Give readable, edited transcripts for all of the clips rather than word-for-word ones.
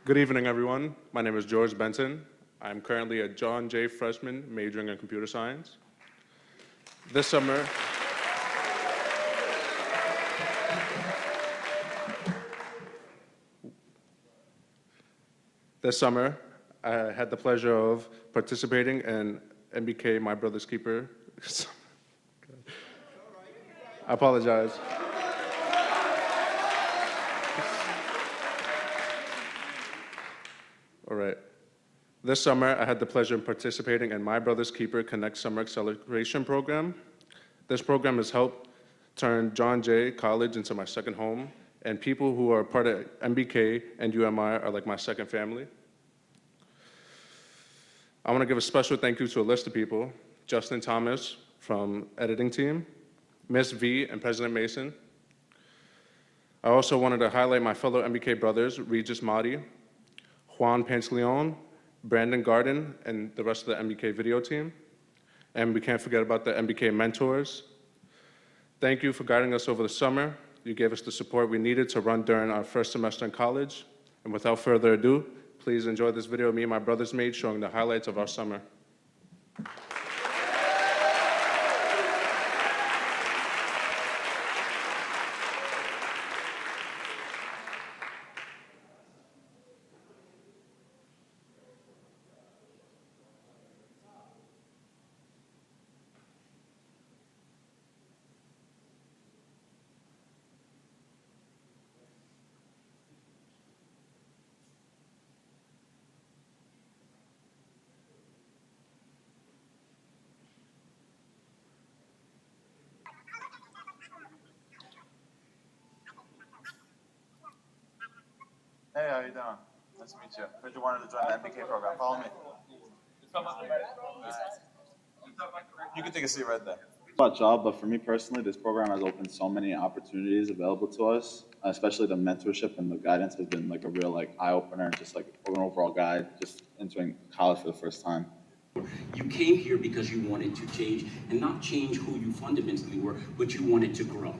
Good evening, everyone. My name is George Benson. I'm currently a John Jay freshman majoring in computer science. This summer, I had the pleasure of participating in MBK, My Brother's Keeper. I apologize. All right. This summer, I had the pleasure of participating in My Brother's Keeper Connect Summer Acceleration Program. This program has helped turn John Jay College into my second home, and people who are part of MBK and UMI are like my second family. I want to give a special thank you to a list of people: Justin Thomas from editing team, Miss V and President Mason. I also wanted to highlight my fellow MBK brothers, Regis Mahdi, Juan Pantaleon, Brandon Garden, and the rest of the MBK video team. And we can't forget about the MBK mentors. Thank you for guiding us over the summer. You gave us the support we needed to run during our first semester in college. And without further ado, please enjoy this video me and my brothers made showing the highlights of our summer. Hey, how you doing? Nice to meet you. Heard you wanted to join the MBK program. Follow me. You can take a seat right there. About y'all, but for me personally, this program has opened so many opportunities available to us, especially the mentorship and the guidance has been like a real eye opener, just like an overall guide, just entering college for the first time. You came here because you wanted to change, and not change who you fundamentally were, but you wanted to grow.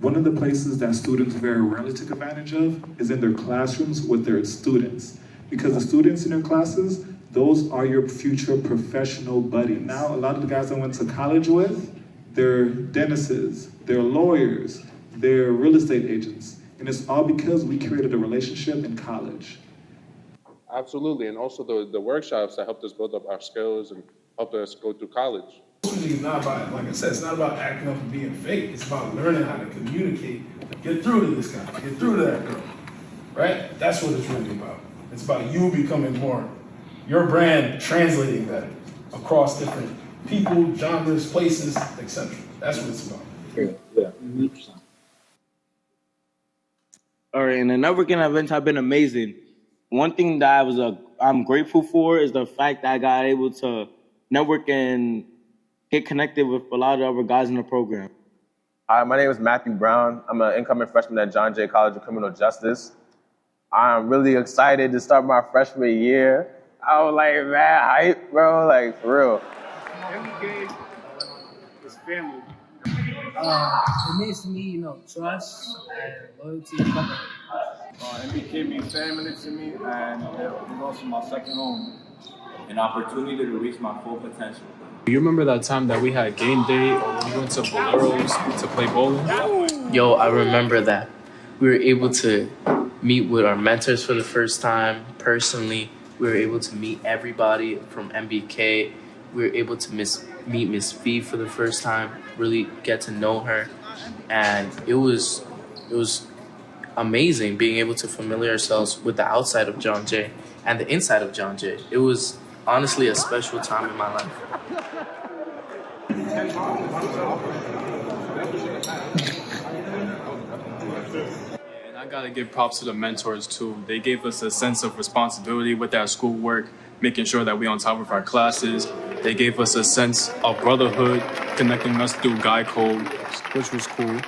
One of the places that students very rarely take advantage of is in their classrooms with their students. Because the students in their classes, those are your future professional buddies. Now, a lot of the guys I went to college with, they're dentists, they're lawyers, they're real estate agents. And it's all because we created a relationship in college. Absolutely, and also the workshops that helped us build up our skills and helped us go through college. It's not about, like I said, it's not about acting up and being fake. It's about learning how to communicate, get through to this guy, get through to that girl, right? That's what it's really about. It's about you becoming more, your brand translating that across different people, genres, places, etc. That's what it's about. Yeah, 100%. All right, and the networking events have been amazing. One thing that I'm grateful for is the fact that I got able to network and get connected with a lot of other guys in the program. Hi, my name is Matthew Brown. I'm an incoming freshman at John Jay College of Criminal Justice. I'm really excited to start my freshman year. I was like, man, hype, bro, like for real. MBK is family. It means to me, trust and loyalty and comfort. MBK means family to me, and it was also my second home. An opportunity to reach my full potential. You remember that time that we had game day or we went to Boleros to play bowling? Yo, I remember that. We were able to meet with our mentors for the first time personally. We were able to meet everybody from MBK. We were able to meet Miss V for the first time, really get to know her. And it was amazing being able to familiar ourselves with the outside of John Jay and the inside of John Jay. It was honestly a special time in my life. And I gotta give props to the mentors too. They gave us a sense of responsibility with our schoolwork, making sure that we're on top of our classes. They gave us a sense of brotherhood, connecting us through Guy Code, which was cool.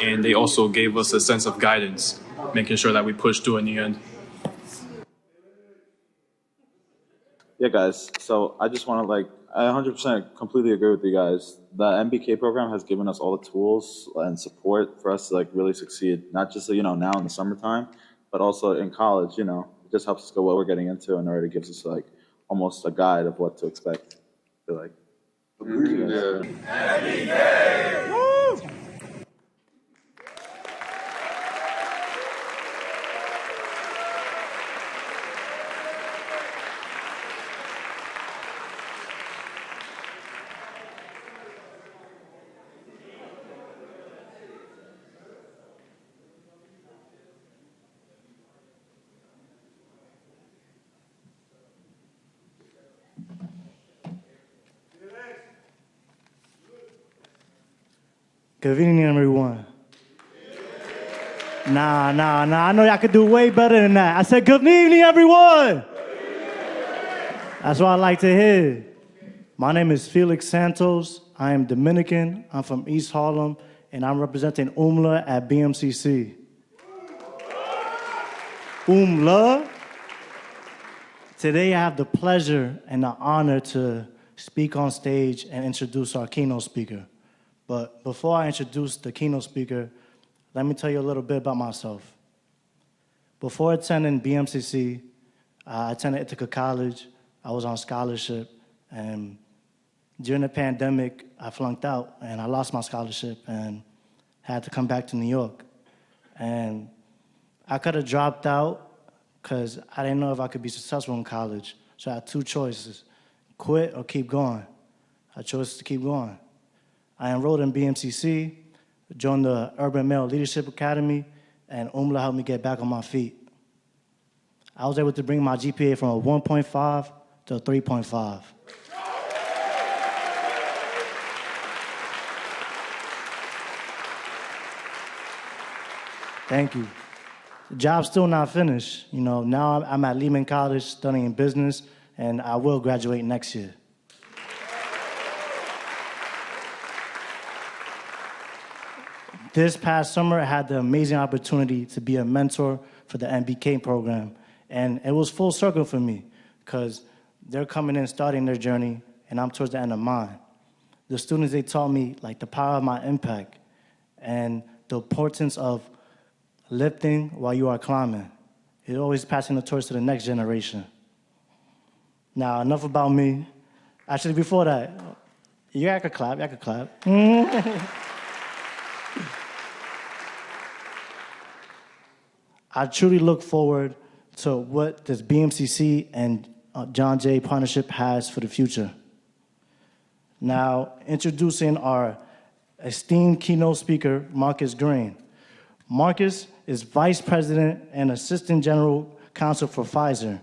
And they also gave us a sense of guidance, making sure that we push through in the end. Yeah, guys, so I just want to I 100% completely agree with you guys. The MBK program has given us all the tools and support for us to like really succeed, not just, now in the summertime, but also in college, It just helps us go what we're getting into and already gives us like almost a guide of what to expect. I feel like. Good evening, everyone. Nah. I know y'all could do way better than that. I said, good evening, everyone. That's what I like to hear. My name is Felix Santos. I am Dominican. I'm from East Harlem, and I'm representing UMLA at BMCC. UMLA. Today, I have the pleasure and the honor to speak on stage and introduce our keynote speaker. But before I introduce the keynote speaker, let me tell you a little bit about myself. Before attending BMCC, I attended Ithaca College. I was on scholarship, and during the pandemic, I flunked out, and I lost my scholarship and had to come back to New York. And I could have dropped out because I didn't know if I could be successful in college. So I had two choices, quit or keep going. I chose to keep going. I enrolled in BMCC, joined the Urban Male Leadership Academy, and UMLA helped me get back on my feet. I was able to bring my GPA from a 1.5 to a 3.5. Thank you. The job's still not finished. Now I'm at Lehman College studying business, and I will graduate next year. This past summer, I had the amazing opportunity to be a mentor for the MBK program. And it was full circle for me because they're coming in, starting their journey, and I'm towards the end of mine. The students, they taught me like the power of my impact and the importance of lifting while you are climbing. It's always passing the torch to the next generation. Now, enough about me. Actually, before that, I could clap. I truly look forward to what this BMCC and John Jay partnership has for the future. Now, introducing our esteemed keynote speaker, Marcus Green. Marcus is Vice President and Assistant General Counsel for Pfizer.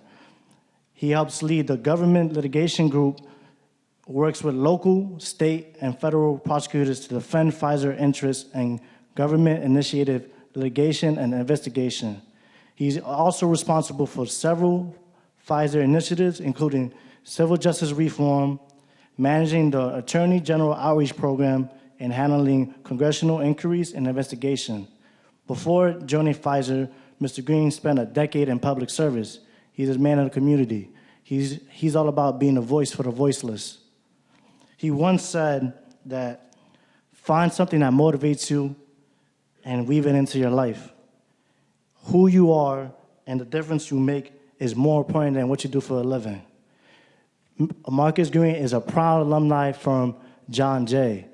He helps lead the government litigation group, works with local, state, and federal prosecutors to defend Pfizer interests and government-initiated litigation and investigation. He's also responsible for several Pfizer initiatives, including civil justice reform, managing the Attorney General Outreach Program, and handling congressional inquiries and investigation. Before joining Pfizer, Mr. Green spent a decade in public service. He's a man of the community. He's all about being a voice for the voiceless. He once said that find something that motivates you and weave it into your life. Who you are and the difference you make is more important than what you do for a living. Marcus Green is a proud alumni from John Jay.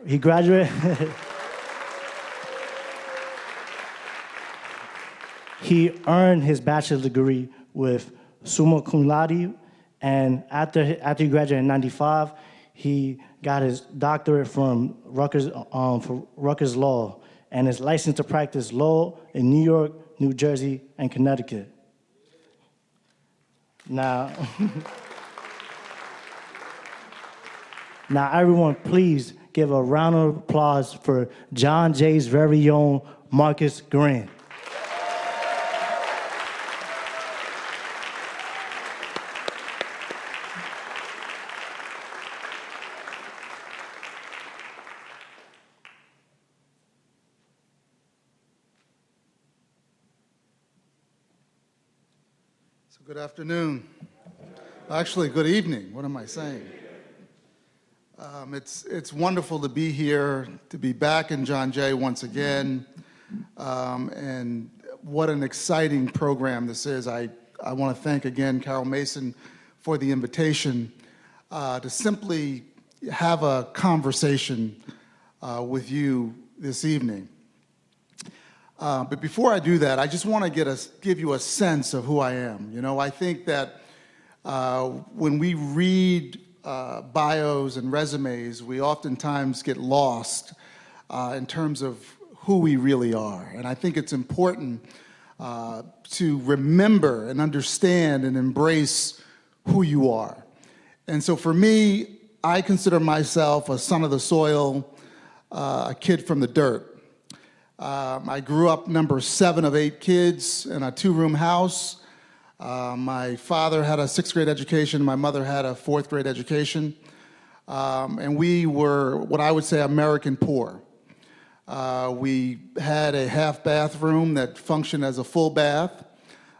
He graduated. He earned his bachelor's degree with summa cum laude, and after he graduated in '95, he got his doctorate from Rutgers Law and is licensed to practice law in New York, New Jersey, and Connecticut. Now, everyone, please give a round of applause for John Jay's very own Marcus Green. Good afternoon. Actually, good evening. What am I saying? It's wonderful to be here, to be back in John Jay once again, and what an exciting program this is. I want to thank again Karol Mason for the invitation to simply have a conversation with you this evening. But before I do that, I just want to give you a sense of who I am. You know, I think that when we read bios and resumes, we oftentimes get lost in terms of who we really are. And I think it's important to remember and understand and embrace who you are. And so for me, I consider myself a son of the soil, a kid from the dirt. I grew up number 7 of 8 kids in a 2-room house. My father had a 6th grade education. My mother had a 4th grade education. And we were what I would say American poor. We had a half bathroom that functioned as a full bath.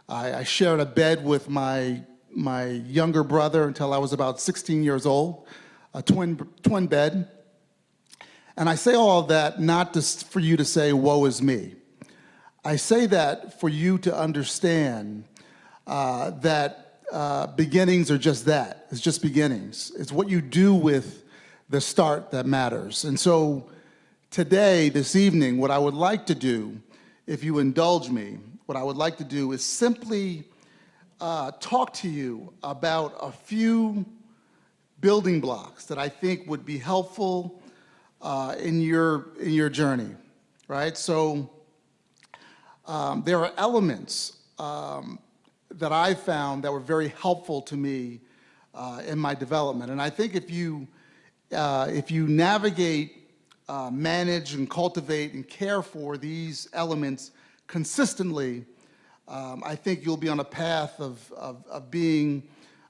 I shared a bed with my younger brother until I was about 16 years old, a twin bed. And I say all of that not just for you to say, woe is me. I say that for you to understand that beginnings are just that. It's just beginnings. It's what you do with the start that matters. And so today, this evening, what I would like to do, if you indulge me, what I would like to do is simply talk to you about a few building blocks that I think would be helpful in your journey, right? So there are elements that I found that were very helpful to me in my development, and I think if you navigate, manage, and cultivate and care for these elements consistently, I think you'll be on a path of being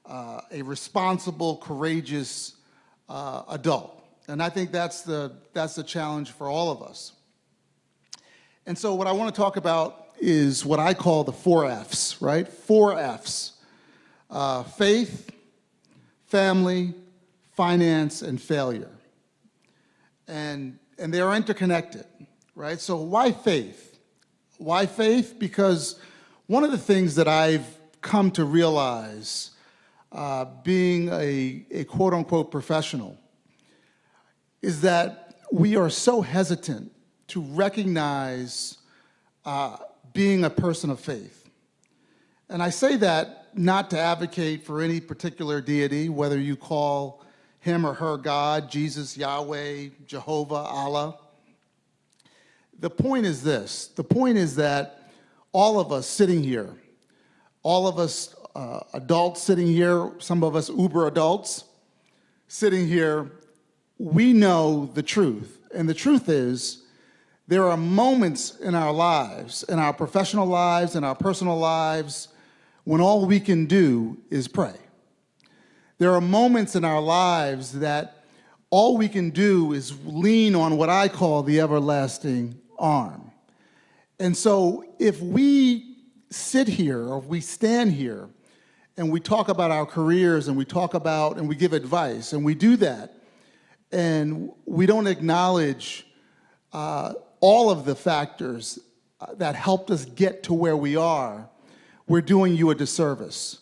a responsible, courageous adult. And I think that's the challenge for all of us. And so what I want to talk about is what I call the 4 F's, right? 4 F's. Faith, family, finance, and failure. And they are interconnected, right? So why faith? Why faith? Because one of the things that I've come to realize being a quote-unquote professional is that we are so hesitant to recognize being a person of faith. And I say that not to advocate for any particular deity, whether you call him or her God, Jesus, Yahweh, Jehovah, Allah. The point is this. The point is that all of us sitting here, all of us adults sitting here, some of us uber adults sitting here, we know the truth. And the truth is, there are moments in our lives, in our professional lives, in our personal lives, when all we can do is pray. There are moments in our lives that all we can do is lean on what I call the everlasting arm. And so if we sit here or we stand here and we talk about our careers and we talk about and we give advice and we do that and we don't acknowledge all of the factors that helped us get to where we are, we're doing you a disservice.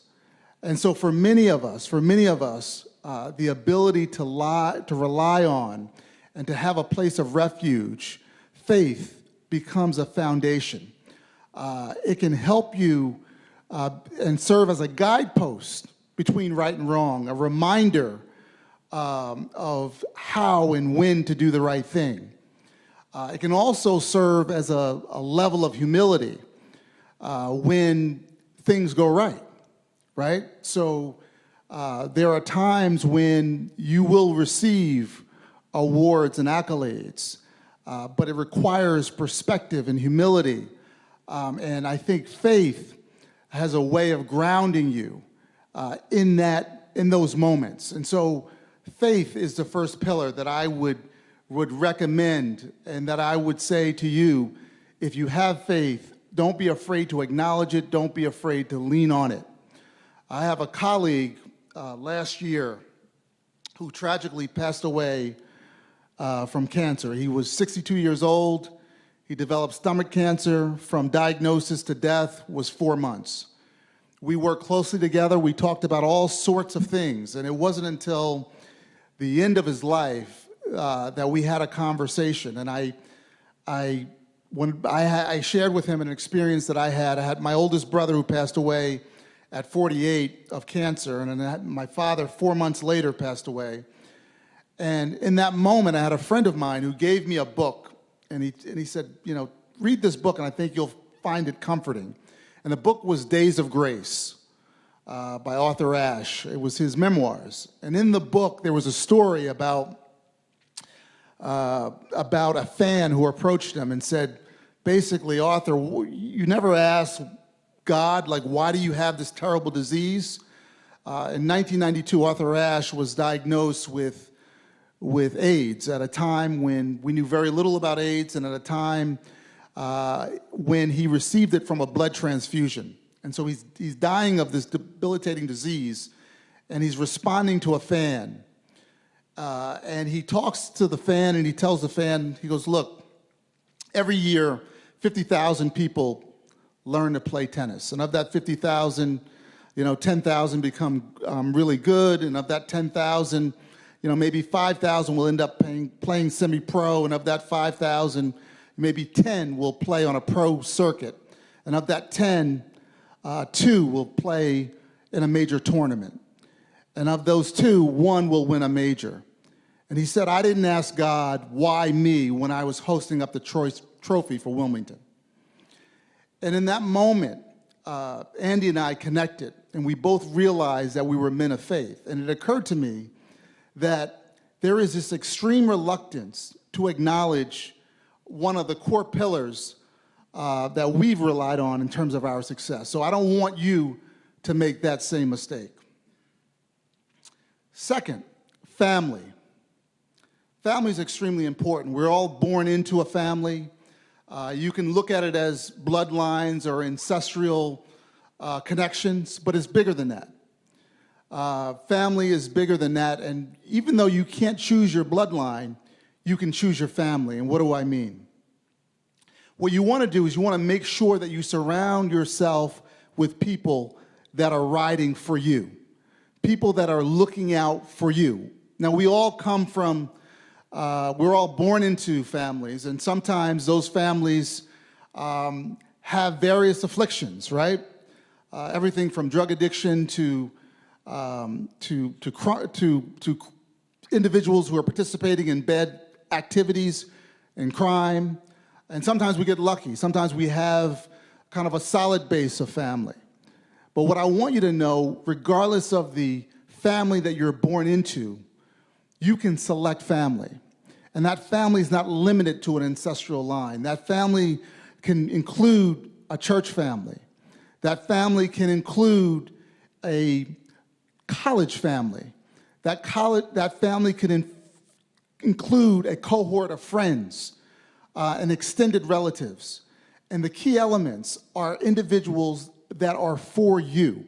And so for many of us, the ability to rely on and to have a place of refuge, faith becomes a foundation. It can help you and serve as a guidepost between right and wrong, a reminder of how and when to do the right thing. It can also serve as a level of humility when things go right? So there are times when you will receive awards and accolades, but it requires perspective and humility. And I think faith has a way of grounding you in those moments. And so faith is the first pillar that I would recommend and that I would say to you, if you have faith, don't be afraid to acknowledge it. Don't be afraid to lean on it. I have a colleague last year who tragically passed away from cancer. He was 62 years old. He developed stomach cancer. From diagnosis to death was 4 months. We worked closely together. We talked about all sorts of things, and it wasn't until the end of his life that we had a conversation. And I shared with him an experience that I had. I had my oldest brother who passed away at 48 of cancer, and then my father 4 months later passed away. And in that moment, I had a friend of mine who gave me a book, and he said, you know, read this book, and I think you'll find it comforting. And the book was Days of Grace by Arthur Ashe. It was his memoirs. And in the book, there was a story about a fan who approached him and said, basically, Arthur, you never asked God, like, why do you have this terrible disease? In 1992, Arthur Ashe was diagnosed with AIDS at a time when we knew very little about AIDS, and at a time when he received it from a blood transfusion. And so he's dying of this debilitating disease, and he's responding to a fan. And he talks to the fan, and he tells the fan, he goes, look, every year, 50,000 people learn to play tennis. And of that 50,000, 10,000 become really good. And of that 10,000, maybe 5,000 will end up playing semi-pro. And of that 5,000, maybe 10 will play on a pro circuit. And of that 10, 2 will play in a major tournament. And of those 2, 1 will win a major. And he said, I didn't ask God why me when I was hosting up the trophy for Wilmington. And in that moment, Andy and I connected, and we both realized that we were men of faith. And it occurred to me that there is this extreme reluctance to acknowledge one of the core pillars that we've relied on in terms of our success. So I don't want you to make that same mistake. Second, family. Family is extremely important. We're all born into a family. You can look at it as bloodlines or ancestral connections, but it's bigger than that. Family is bigger than that, and even though you can't choose your bloodline, you can choose your family. And what do I mean? What you want to do is you want to make sure that you surround yourself with people that are riding for you, people that are looking out for you. Now, we all come from, we're all born into families, and sometimes those families have various afflictions, right? Everything from drug addiction to individuals who are participating in bad activities and crime. And sometimes we get lucky. Sometimes we have kind of a solid base of family. But what I want you to know, regardless of the family that you're born into, you can select family. And that family is not limited to an ancestral line. That family can include a church family. That family can include a college family. That family can include a cohort of friends and extended relatives. And the key elements are individuals that are for you.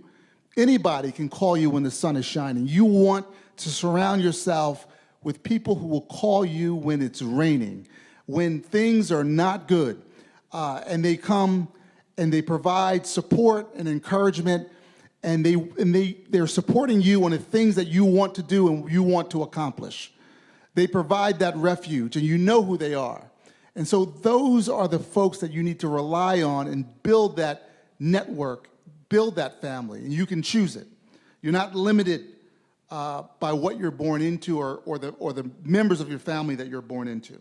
Anybody can call you when the sun is shining. You want to surround yourself with people who will call you when it's raining, when things are not good, and they come and they provide support and encouragement, and they're supporting you on the things that you want to do and you want to accomplish. They provide that refuge, and you know who they are. And so those are the folks that you need to rely on and build that network, build that family, and you can choose it. You're not limited by what you're born into or the members of your family that you're born into.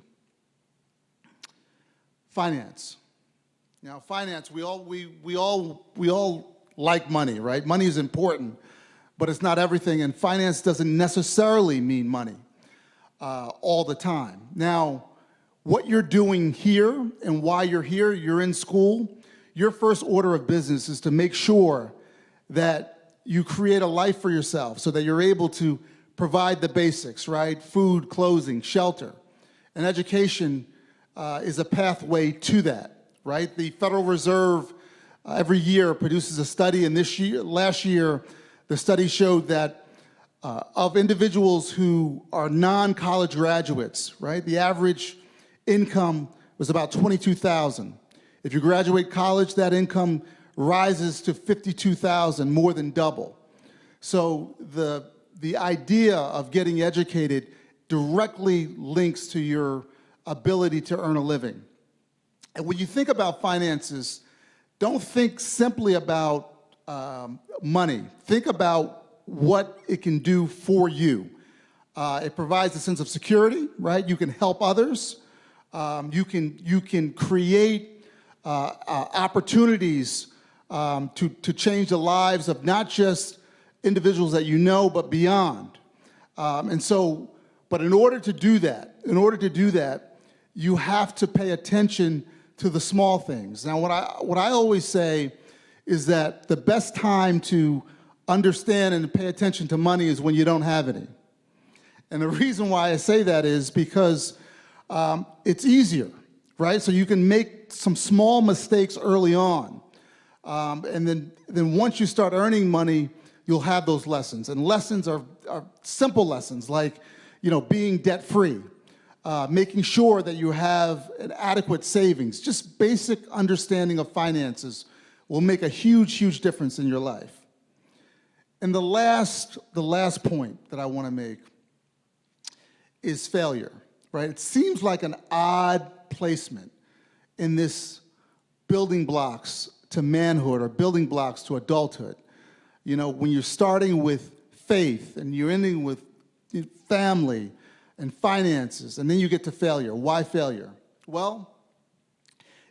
Finance. Now, finance, we all like money, right? Money is important, but it's not everything, and finance doesn't necessarily mean money all the time. Now, what you're doing here and why you're here, you're in school, your first order of business is to make sure that you create a life for yourself so that you're able to provide the basics, right? Food, clothing, shelter. And education is a pathway to that, right? The Federal Reserve every year produces a study, and last year, the study showed that of individuals who are non-college graduates, right? The average income was about $22,000. If you graduate college, that income rises to $52,000, more than double. So the idea of getting educated directly links to your ability to earn a living. And when you think about finances, don't think simply about money. Think about what it can do for you. It provides a sense of security, right? You can help others. You can create opportunities to change the lives of not just individuals that you know, but beyond. But in order to do that, you have to pay attention to the small things. Now, what I always say is that the best time to understand and pay attention to money is when you don't have any. And the reason why I say that is because it's easier, right? So you can make some small mistakes early on. And then once you start earning money, you'll have those lessons. And lessons are simple lessons like, being debt-free, making sure that you have an adequate savings. Just basic understanding of finances will make a huge, huge difference in your life. And the last point that I want to make is failure, right? It seems like an odd placement in this building blocks to manhood or building blocks to adulthood. When you're starting with faith and you're ending with family and finances, and then you get to failure. Why failure? Well,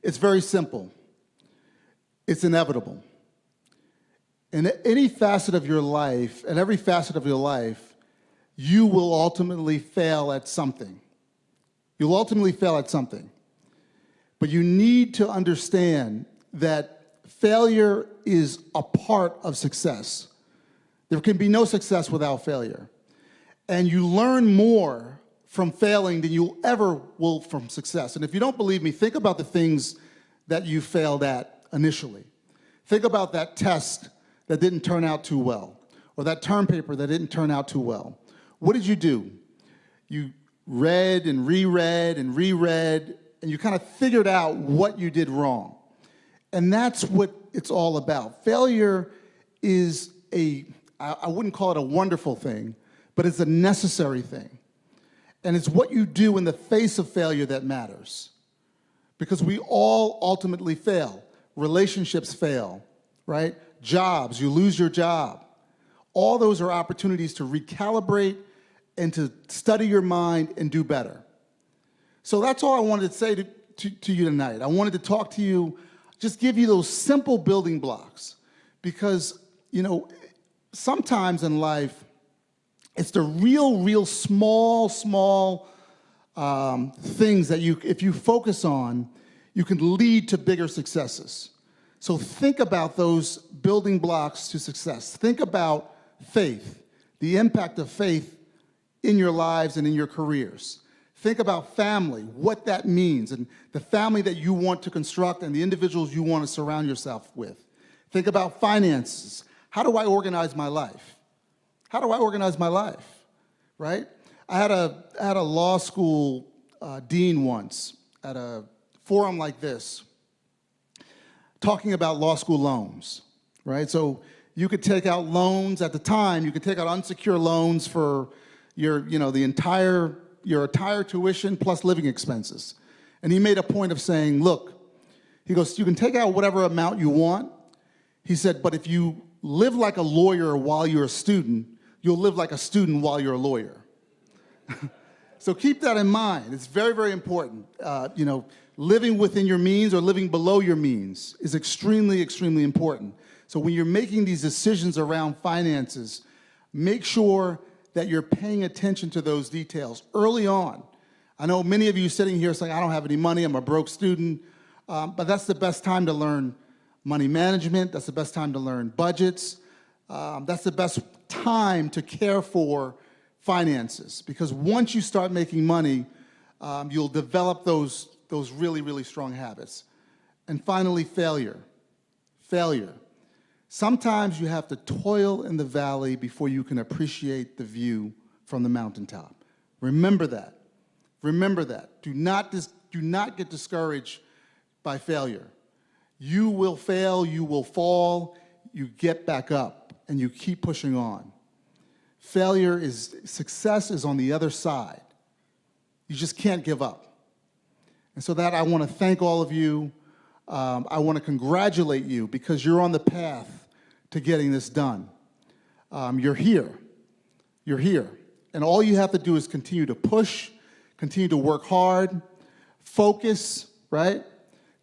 it's very simple. It's inevitable. In any facet of your life, in every facet of your life, you will ultimately fail at something. You'll ultimately fail at something. But you need to understand that failure is a part of success. There can be no success without failure. And you learn more from failing than you ever will from success. And if you don't believe me, think about the things that you failed at initially. Think about that test that didn't turn out too well, or that term paper that didn't turn out too well. What did you do? You read and reread and reread, and you kind of figured out what you did wrong. And that's what it's all about. Failure is I wouldn't call it a wonderful thing, but it's a necessary thing. And it's what you do in the face of failure that matters. Because we all ultimately fail. Relationships fail, right? Jobs, you lose your job. All those are opportunities to recalibrate and to study your mind and do better. So that's all I wanted to say to you tonight. I wanted to talk to you, just give you those simple building blocks. Because, sometimes in life, it's the real small things that if you focus on, you can lead to bigger successes. So think about those building blocks to success. Think about faith, the impact of faith in your lives and in your careers. Think about family, what that means, and the family that you want to construct and the individuals you want to surround yourself with. Think about finances. How do I organize my life? How do I organize my life, right? I had a law school dean once at a forum like this talking about law school loans, right? So you could take out loans at the time, you could take out unsecured loans for your entire tuition plus living expenses. And he made a point of saying, look, he goes, you can take out whatever amount you want. He said, but if you live like a lawyer while you're a student, you'll live like a student while you're a lawyer. So keep that in mind. It's very, very important. Living within your means or living below your means is extremely, extremely important. So when you're making these decisions around finances, make sure that you're paying attention to those details early on. I know many of you sitting here saying, I don't have any money, I'm a broke student, but that's the best time to learn money management, that's the best time to learn budgets, that's the best time to care for finances, because once you start making money, you'll develop those really, really strong habits. And finally, failure. Failure. Sometimes you have to toil in the valley before you can appreciate the view from the mountaintop. Remember that. Remember that. Do not get discouraged by failure. You will fail, you will fall, you get back up, and you keep pushing on. Success is on the other side. You just can't give up. And so that I want to thank all of you. I want to congratulate you because you're on the path to getting this done. You're here. You're here. And all you have to do is continue to push, continue to work hard, focus, right?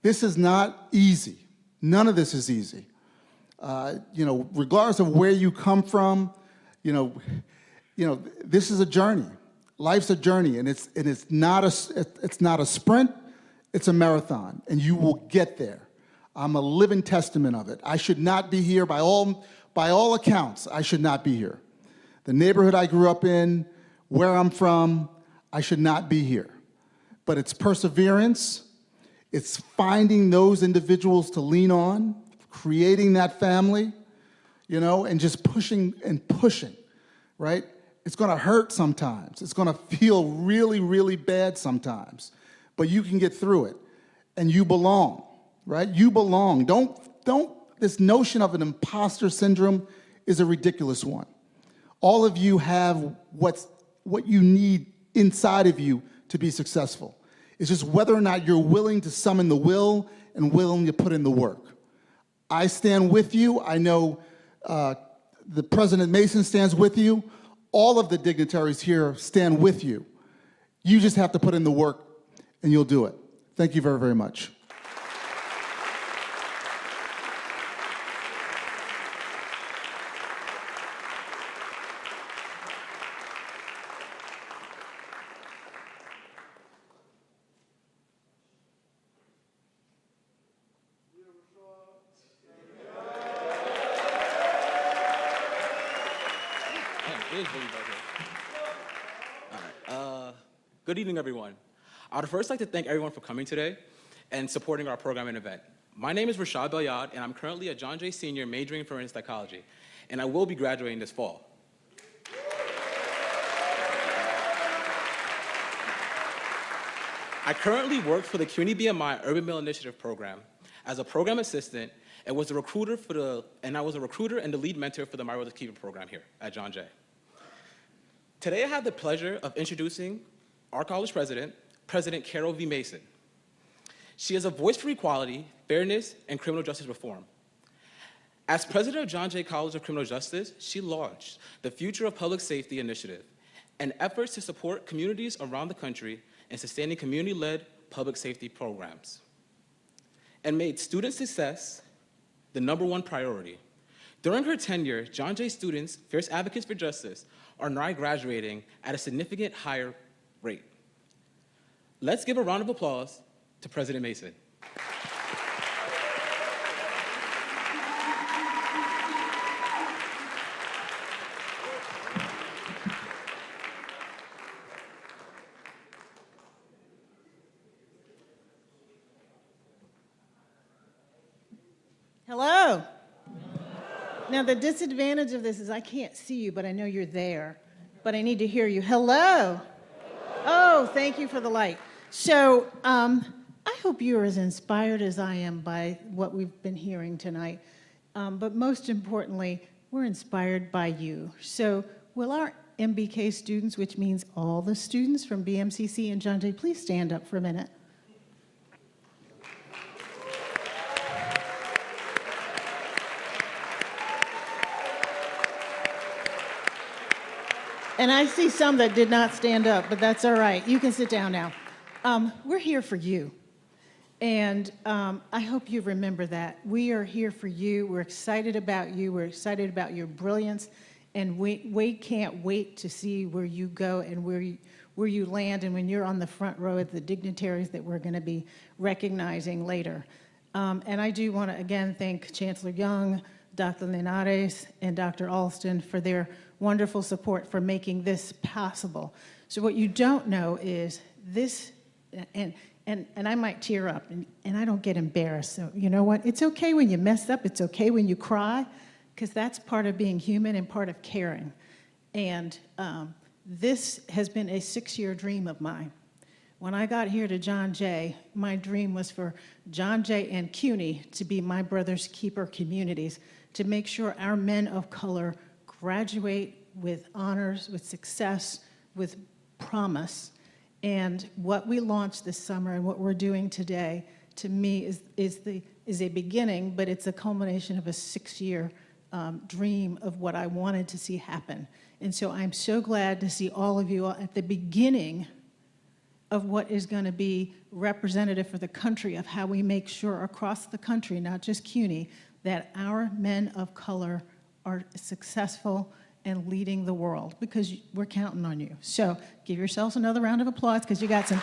This is not easy. None of this is easy. Regardless of where you come from, this is a journey. Life's a journey, and it's not a sprint. It's a marathon, and you will get there. I'm a living testament of it. I should not be here by all accounts. I should not be here. The neighborhood I grew up in, where I'm from, I should not be here. But it's perseverance. It's finding those individuals to lean on, creating that family, and just pushing and pushing, right? It's going to hurt sometimes. It's going to feel really, really bad sometimes. But you can get through it. And you belong, right? You belong. This notion of an imposter syndrome is a ridiculous one. All of you have what you need inside of you to be successful. It's just whether or not you're willing to summon the will and willing to put in the work. I stand with you. I know the President Mason stands with you. All of the dignitaries here stand with you. You just have to put in the work, and you'll do it. Thank you very, very much. Good evening, everyone. I would first like to thank everyone for coming today and supporting our program and event. My name is Rashad Belyad, and I'm currently a John Jay Senior majoring in forensic psychology, and I will be graduating this fall. I currently work for the CUNY BMI Urban Mill Initiative program as a program assistant and was a recruiter I was a recruiter and the lead mentor for the My Brother's Keeper program here at John Jay. Today I have the pleasure of introducing our college president, President Karol V. Mason. She is a voice for equality, fairness, and criminal justice reform. As president of John Jay College of Criminal Justice, she launched the Future of Public Safety Initiative, an effort to support communities around the country in sustaining community-led public safety programs, and made student success the #1 priority. During her tenure, John Jay students, fierce advocates for justice, are now graduating at a significant higher rate. Let's give a round of applause to President Mason. Hello. Now, the disadvantage of this is I can't see you, but I know you're there. But I need to hear you. Hello. Oh, thank you for the light. So I hope you're as inspired as I am by what we've been hearing tonight. But most importantly, we're inspired by you. So will our MBK students, which means all the students from BMCC and John Jay, please stand up for a minute. And I see some that did not stand up, but that's all right. You can sit down now. We're here for you. And I hope you remember that. We are here for you. We're excited about you. We're excited about your brilliance. And we can't wait to see where you go and where you land and when you're on the front row of the dignitaries that we're going to be recognizing later. And I do want to, again, thank Chancellor Young, Dr. Linares, and Dr. Alston for their wonderful support for making this possible. So what you don't know is this, and and I might tear up, and I don't get embarrassed. So you know what? It's okay when you mess up. It's okay when you cry, because that's part of being human and part of caring. And this has been a 6-year dream of mine. When I got here to John Jay, my dream was for John Jay and CUNY to be my brother's keeper communities, to make sure our men of color graduate with honors, with success, with promise. And what we launched this summer and what we're doing today, to me, is a beginning, but it's a culmination of a 6-year dream of what I wanted to see happen. And so I'm so glad to see all of you at the beginning of what is going to be representative for the country, of how we make sure across the country, not just CUNY, that our men of color are successful and leading the world, because we're counting on you. So give yourselves another round of applause, because you got some.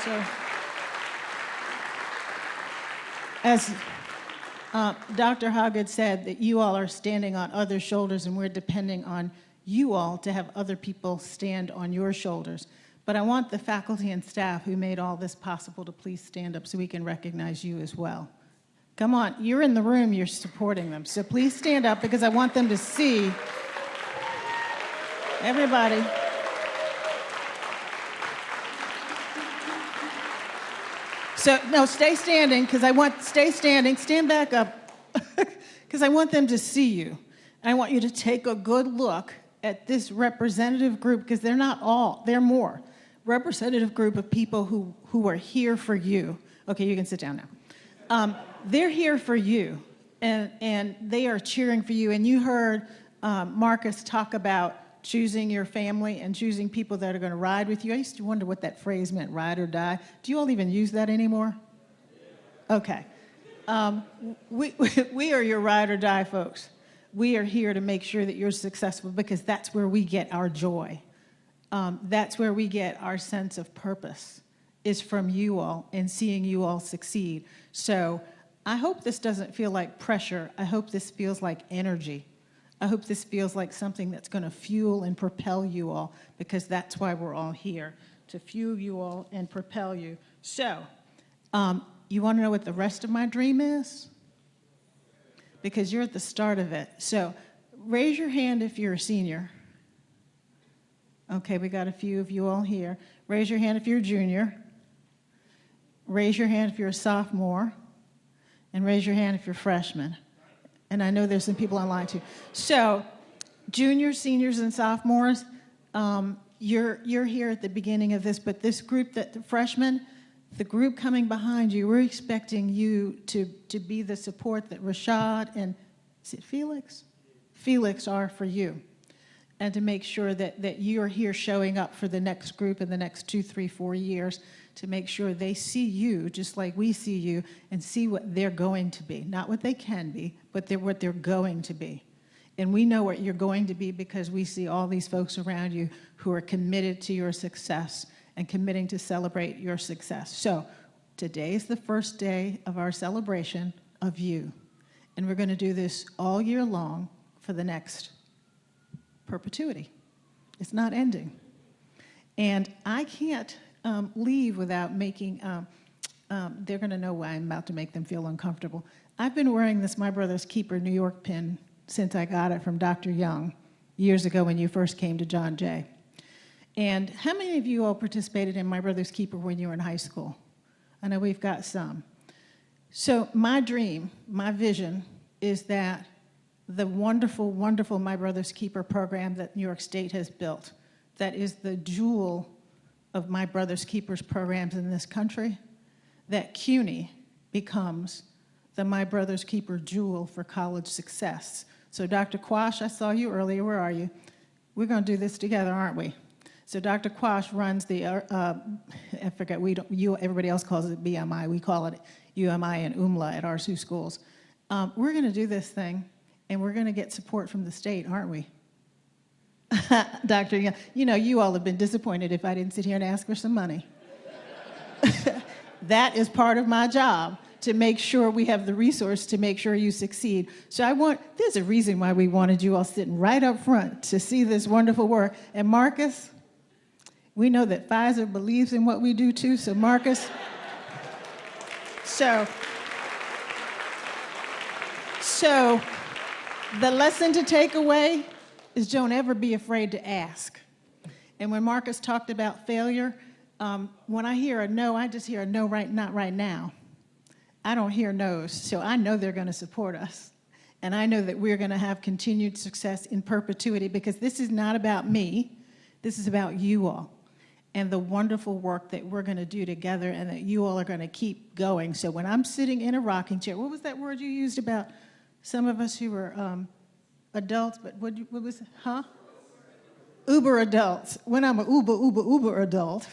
So, as Dr. Hoggett said, that you all are standing on other shoulders, and we're depending on you all to have other people stand on your shoulders. But I want the faculty and staff who made all this possible to please stand up so we can recognize you as well. Come on, you're in the room, you're supporting them. So please stand up, because I want them to see everybody. So, no, stay standing, because stay standing, stand back up, because I want them to see you. And I want you to take a good look at this representative group, because they're not all, they're more. Representative group of people who are here for you. Okay, you can sit down now. They're here for you, and they are cheering for you. And you heard Marcus talk about choosing your family and choosing people that are going to ride with you. I used to wonder what that phrase meant, ride or die. Do you all even use that anymore? Okay. We are your ride or die folks. We are here to make sure that you're successful, because that's where we get our joy. That's where we get our sense of purpose, is from you all and seeing you all succeed. So I hope this doesn't feel like pressure. I hope this feels like energy. I hope this feels like something that's going to fuel and propel you all, because that's why we're all here, to fuel you all and propel you. So you want to know what the rest of my dream is? Because you're at the start of it. So raise your hand if you're a senior. Okay, we got a few of you all here. Raise your hand if you're a junior. Raise your hand if you're a sophomore. And raise your hand if you're a freshman. And I know there's some people online too. So juniors, seniors, and sophomores, you're here at the beginning of this, but this group, the freshmen, the group coming behind you, we're expecting you to be the support that Rashad and, is it Felix? Felix are for you. And to make sure that you are here showing up for the next group in the next 2, 3, 4 years, to make sure they see you just like we see you, and see what they're going to be. Not what they can be, but what they're going to be. And we know what you're going to be, because we see all these folks around you who are committed to your success and committing to celebrate your success. So today is the first day of our celebration of you. And we're going to do this all year long for the next perpetuity. It's not ending. And I can't leave without making, they're going to know why I'm about to make them feel uncomfortable. I've been wearing this My Brother's Keeper New York pin since I got it from Dr. Young years ago when you first came to John Jay. And how many of you all participated in My Brother's Keeper when you were in high school? I know we've got some. So my dream, my vision, is that the wonderful, wonderful My Brother's Keeper program that New York State has built, that is the jewel of My Brother's Keepers programs in this country, that CUNY becomes the My Brother's Keeper jewel for college success. So Dr. Quash, I saw you earlier, where are you? We're going to do this together, aren't we? So Dr. Quash runs the, I forget, everybody else calls it BMI, we call it UMI and UMLA at our two schools. We're going to do this thing, and we're going to get support from the state, aren't we? Dr. Young, you all have been disappointed if I didn't sit here and ask for some money. That is part of my job, to make sure we have the resource to make sure you succeed. So there's a reason why we wanted you all sitting right up front to see this wonderful work. And Marcus, We know that Pfizer believes in what we do too, so Marcus. So the lesson to take away is don't ever be afraid to ask. And when Marcus talked about failure, when I hear a no, I just hear a no, not right now. I don't hear no's, so I know they're going to support us. And I know that we're going to have continued success in perpetuity, because this is not about me. This is about you all and the wonderful work that we're going to do together, and that you all are going to keep going. So when I'm sitting in a rocking chair, what was that word you used about some of us who were adults, but what was it, huh? Uber adults. When I'm an uber adult,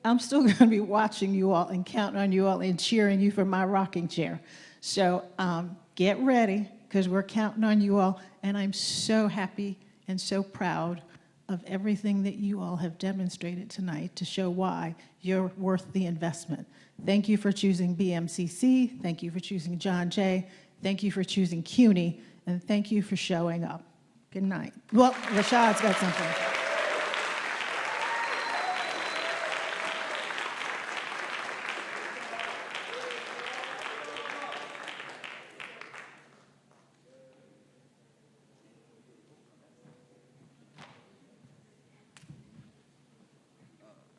I'm still going to be watching you all and counting on you all and cheering you from my rocking chair. So get ready, because we're counting on you all, and I'm so happy and so proud of everything that you all have demonstrated tonight to show why you're worth the investment. Thank you for choosing BMCC. Thank you for choosing John Jay. Thank you for choosing CUNY. And thank you for showing up. Good night. Well, Rashad's got something.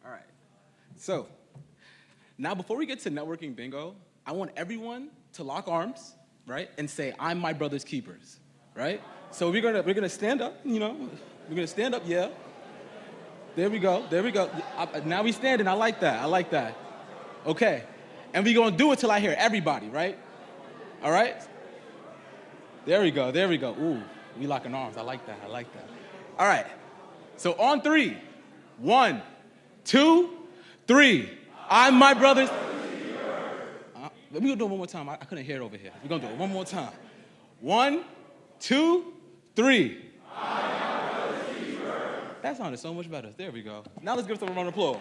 All right. So now, before we get to networking bingo, I want everyone to lock arms, right, and say, "I'm my brother's keepers," right? So we're gonna stand up, you know. We're gonna stand up, yeah. There we go. Now we standing. I like that. Okay, and we're gonna do it till I hear everybody, right? All right. There we go. Ooh, we locking arms. I like that. All right. So on 3, 1, 2, 3. I'm my brother's. We're gonna do it one more time. I couldn't hear it over here. We're gonna do it one more time. 1, 2, 3. That sounded so much better. There we go. Now let's give some a round of applause.